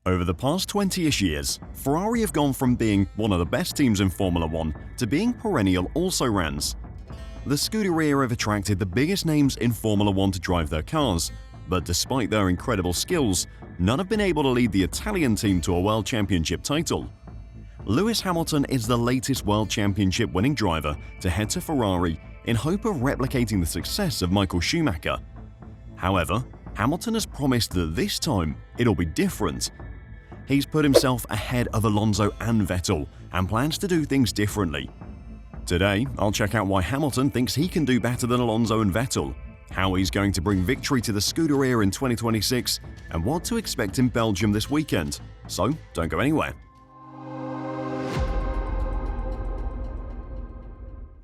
Over the past 20-ish years, Ferrari have gone from being one of the best teams in Formula One to being perennial also-rans. The Scudderia have attracted the biggest names in Formula One to drive their cars, but despite their incredible skills, none have been able to lead the Italian team to a World Championship title. Lewis Hamilton is the latest World Championship winning driver to head to Ferrari in hope of replicating the success of Michael Schumacher. However, Hamilton has promised that this time it'll be different. He's put himself ahead of Alonso and Vettel and plans to do things differently. Today, I'll check out why Hamilton thinks he can do better than Alonso and Vettel, how he's going to bring victory to the Scudderia in 2026, and what to expect in Belgium this weekend. So, don't go anywhere.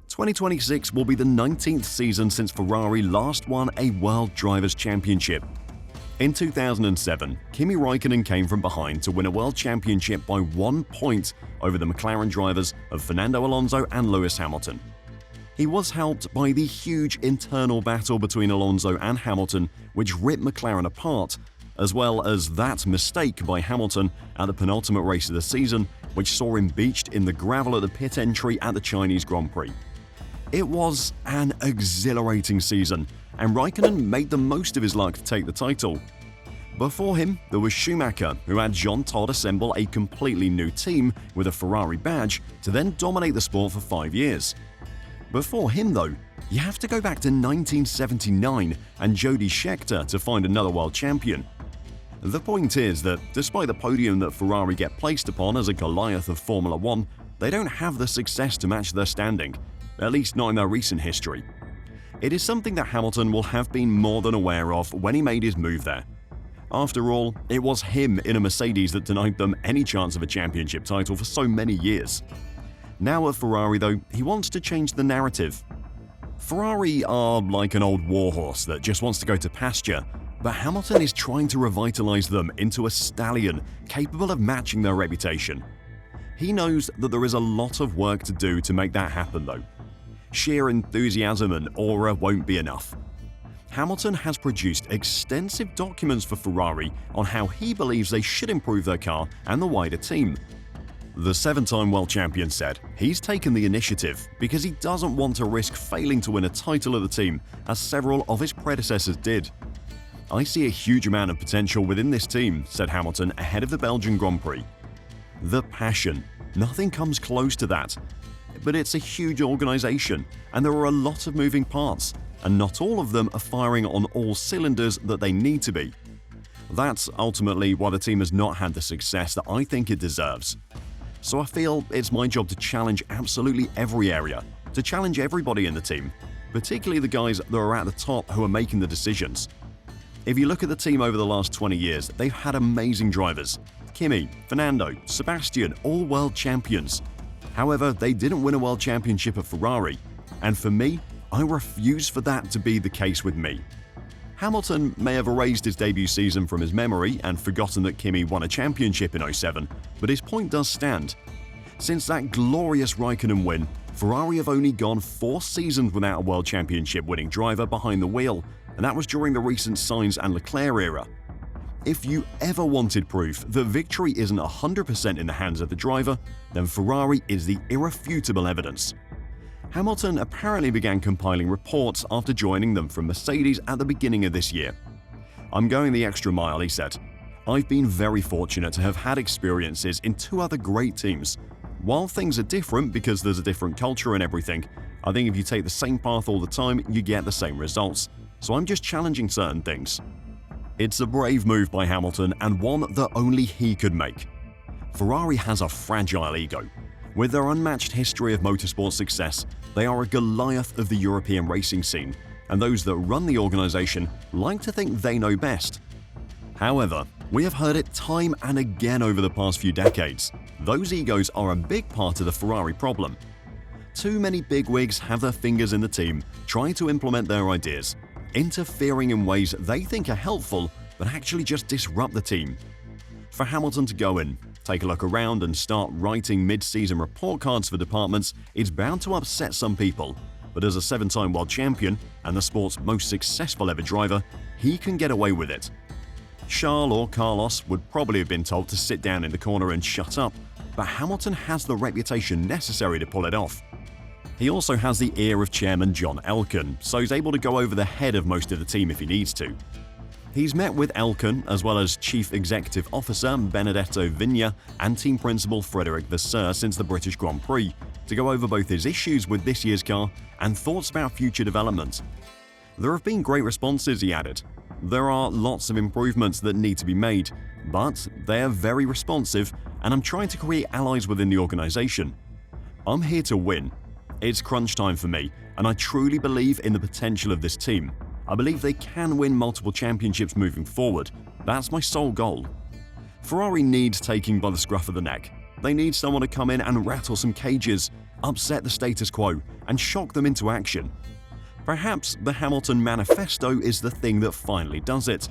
2026 will be the 19th season since Ferrari last won a World Drivers' Championship. In 2007, Kimi Raikkonen came from behind to win a World Championship by 1 point over the McLaren drivers of Fernando Alonso and Lewis Hamilton. He was helped by the huge internal battle between Alonso and Hamilton, which ripped McLaren apart, as well as that mistake by Hamilton at the penultimate race of the season, which saw him beached in the gravel at the pit entry at the Chinese Grand Prix. It was an exhilarating season, and Raikkonen made the most of his luck to take the title. Before him, there was Schumacher, who had Jean Todt assemble a completely new team with a Ferrari badge to then dominate the sport for 5 years. Before him, though, you have to go back to 1979 and Jody Scheckter to find another world champion. The point is that despite the podium that Ferrari get placed upon as a Goliath of Formula One, they don't have the success to match their standing, at least not in their recent history. It is something that Hamilton will have been more than aware of when he made his move there. After all, it was him in a Mercedes that denied them any chance of a championship title for so many years. Now at Ferrari, though, he wants to change the narrative. Ferrari are like an old warhorse that just wants to go to pasture, but Hamilton is trying to revitalize them into a stallion capable of matching their reputation. He knows that there is a lot of work to do to make that happen, though. Sheer enthusiasm and aura won't be enough. Hamilton has produced extensive documents for Ferrari on how he believes they should improve their car and the wider team. The 7-time world champion said he's taken the initiative because he doesn't want to risk failing to win a title of the team, as several of his predecessors did. "I see a huge amount of potential within this team," said Hamilton ahead of the Belgian Grand Prix. The passion. Nothing comes close to that. But it's a huge organization, and there are a lot of moving parts, and not all of them are firing on all cylinders that they need to be. That's ultimately why the team has not had the success that I think it deserves. So I feel it's my job to challenge absolutely every area, to challenge everybody in the team, particularly the guys that are at the top who are making the decisions. If you look at the team over the last 20 years, they've had amazing drivers. Kimi, Fernando, Sebastian, all world champions. However, they didn't win a world championship at Ferrari, and for me, I refuse for that to be the case with me. Hamilton may have erased his debut season from his memory and forgotten that Kimi won a championship in 07, but his point does stand. Since that glorious Raikkonen win, Ferrari have only gone 4 seasons without a world championship winning driver behind the wheel, and that was during the recent Sainz and Leclerc era. If you ever wanted proof that victory isn't 100% in the hands of the driver, then Ferrari is the irrefutable evidence. Hamilton apparently began compiling reports after joining them from Mercedes at the beginning of this year. "I'm going the extra mile," he said. "I've been very fortunate to have had experiences in 2 other great teams. While things are different because there's a different culture and everything, I think if you take the same path all the time, you get the same results. So I'm just challenging certain things." It's a brave move by Hamilton, and one that only he could make. Ferrari has a fragile ego. With their unmatched history of motorsport success, they are a Goliath of the European racing scene, and those that run the organization like to think they know best. However, we have heard it time and again over the past few decades. Those egos are a big part of the Ferrari problem. Too many bigwigs have their fingers in the team, trying to implement their ideas, interfering in ways they think are helpful but actually just disrupt the team. For Hamilton to go in, take a look around and start writing mid-season report cards for departments is bound to upset some people, but as a 7-time world champion and the sport's most successful ever driver, he can get away with it. Charles or Carlos would probably have been told to sit down in the corner and shut up, but Hamilton has the reputation necessary to pull it off. He also has the ear of Chairman John Elkann, so he's able to go over the head of most of the team if he needs to. He's met with Elkann as well as Chief Executive Officer Benedetto Vigna and Team Principal Frédéric Vasseur since the British Grand Prix to go over both his issues with this year's car and thoughts about future development. There have been great responses, he added. There are lots of improvements that need to be made, but they are very responsive and I'm trying to create allies within the organisation. I'm here to win. It's crunch time for me, and I truly believe in the potential of this team. I believe they can win multiple championships moving forward. That's my sole goal. Ferrari needs taking by the scruff of the neck. They need someone to come in and rattle some cages, upset the status quo, and shock them into action. Perhaps the Hamilton Manifesto is the thing that finally does it.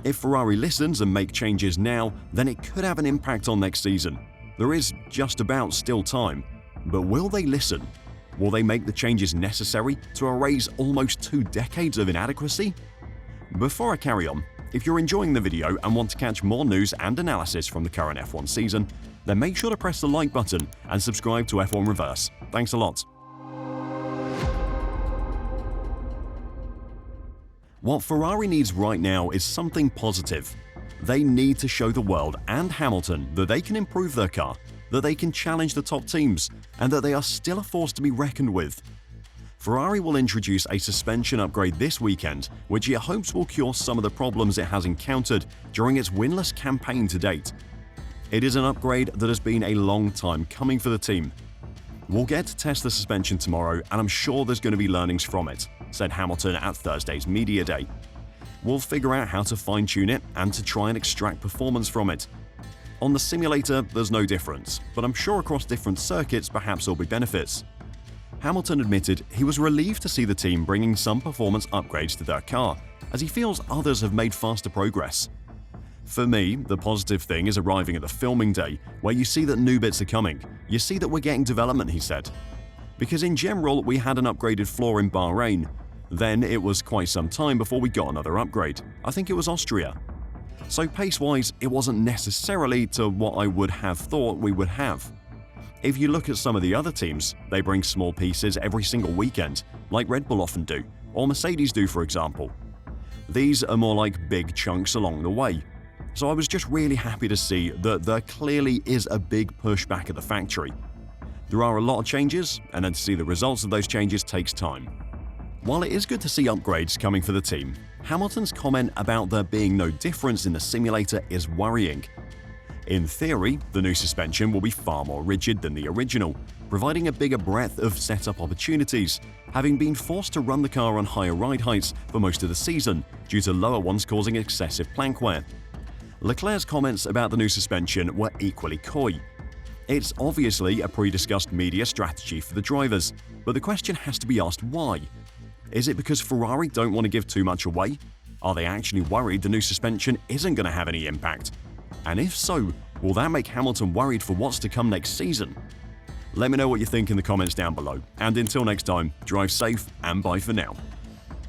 If Ferrari listens and make changes now, then it could have an impact on next season. There is just about still time. But will they listen? Will they make the changes necessary to erase almost 2 decades of inadequacy? Before I carry on, if you're enjoying the video and want to catch more news and analysis from the current F1 season, then make sure to press the like button and subscribe to F1 Reverse. Thanks a lot. What Ferrari needs right now is something positive. They need to show the world and Hamilton that they can improve their car, that they can challenge the top teams, and that they are still a force to be reckoned with. Ferrari will introduce a suspension upgrade this weekend, which it hopes will cure some of the problems it has encountered during its winless campaign to date. It is an upgrade that has been a long time coming for the team. We'll get to test the suspension tomorrow, and I'm sure there's going to be learnings from it, said Hamilton at Thursday's media day. We'll figure out how to fine-tune it and to try and extract performance from it. On the simulator, there's no difference, but I'm sure across different circuits perhaps there'll be benefits. Hamilton admitted he was relieved to see the team bringing some performance upgrades to their car, as he feels others have made faster progress. For me, the positive thing is arriving at the filming day, where you see that new bits are coming. You see that we're getting development, he said. Because in general, we had an upgraded floor in Bahrain. Then it was quite some time before we got another upgrade. I think it was Austria. So pace-wise, it wasn't necessarily to what I would have thought we would have. If you look at some of the other teams, they bring small pieces every single weekend, like Red Bull often do, or Mercedes do for example. These are more like big chunks along the way. So I was just really happy to see that there clearly is a big push back at the factory. There are a lot of changes, and then to see the results of those changes takes time. While it is good to see upgrades coming for the team, Hamilton's comment about there being no difference in the simulator is worrying. In theory, the new suspension will be far more rigid than the original, providing a bigger breadth of setup opportunities, having been forced to run the car on higher ride heights for most of the season due to lower ones causing excessive plank wear. Leclerc's comments about the new suspension were equally coy. It's obviously a pre-discussed media strategy for the drivers, but the question has to be asked why. Is it because Ferrari don't want to give too much away? Are they actually worried the new suspension isn't going to have any impact? And if so, will that make Hamilton worried for what's to come next season? Let me know what you think in the comments down below, and until next time, drive safe and bye for now.